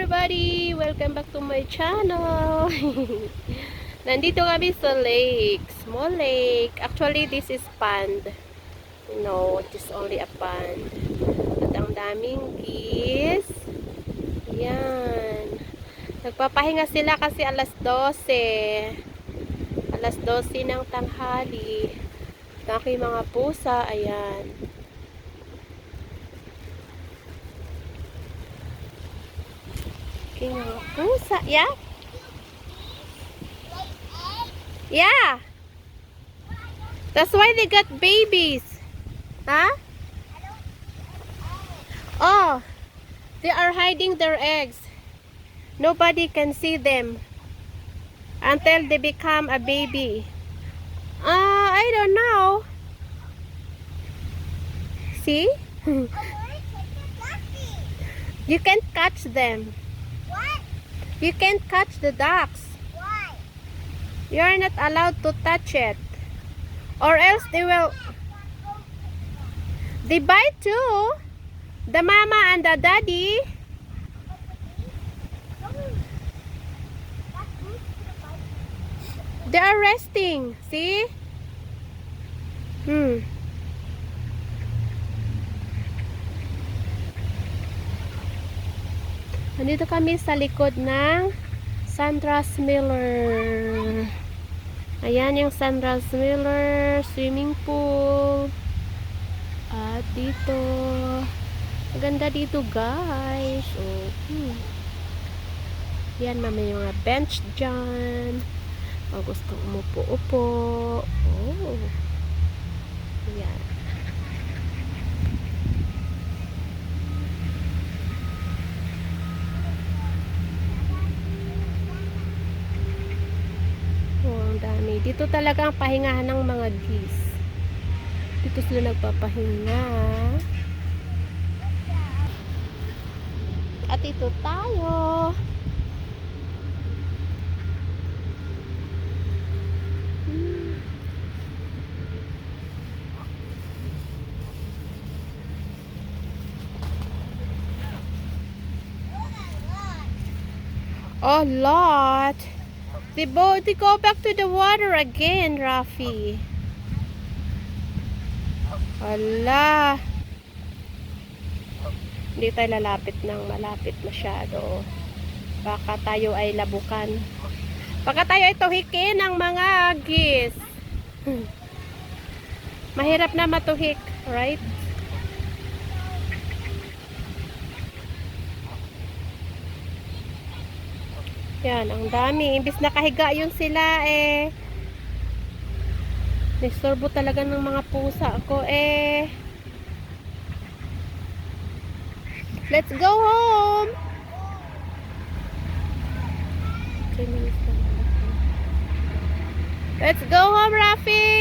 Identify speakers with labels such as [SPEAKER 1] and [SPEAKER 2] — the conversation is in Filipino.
[SPEAKER 1] everybody! Welcome back to my channel! Nandito kami sa lake. Small lake. Actually, this is pond. No, it is only a pond. At ang daming geese. Yan. Nagpapahinga sila kasi alas 12. Alas 12 ng tanghali. At aking mga pusa, ayan. Aking mga pusa, yeah? Yeah. That's why they got babies. Huh? Oh, they are hiding their eggs. Nobody can see them until they become a baby. I don't know. See? You can't catch them.
[SPEAKER 2] What?
[SPEAKER 1] You can't catch the ducks.
[SPEAKER 2] Why?
[SPEAKER 1] You're not allowed to touch it. Or else they bite too. The mama and the daddy. They are resting. See? Nandito kami sa likod ng Sandra's Miller. Ayan yung Sandra's Miller swimming pool. At dito, maganda dito guys. Oh, yan, may mga bench dyan. O gusto umupo-upo. Oh. Yan. Oh, ang dami. Dito talaga ang pahingahan ng mga geese. Dito sila nagpapahinga. At ito tayo. Oh, lot. They go back to the water again, Rafi. Ala. Hindi tayo lalapit ng malapit masyado. Baka tayo ay labukan. Baka tayo ay tuhikin ng mga geese. Mahirap na matuhik, right? Yan, ang dami. Imbis nakahiga yun sila eh. Nistorbo talaga ng mga pusa ako eh. Let's go home. 3 minutes na. Let's go home, Rafi.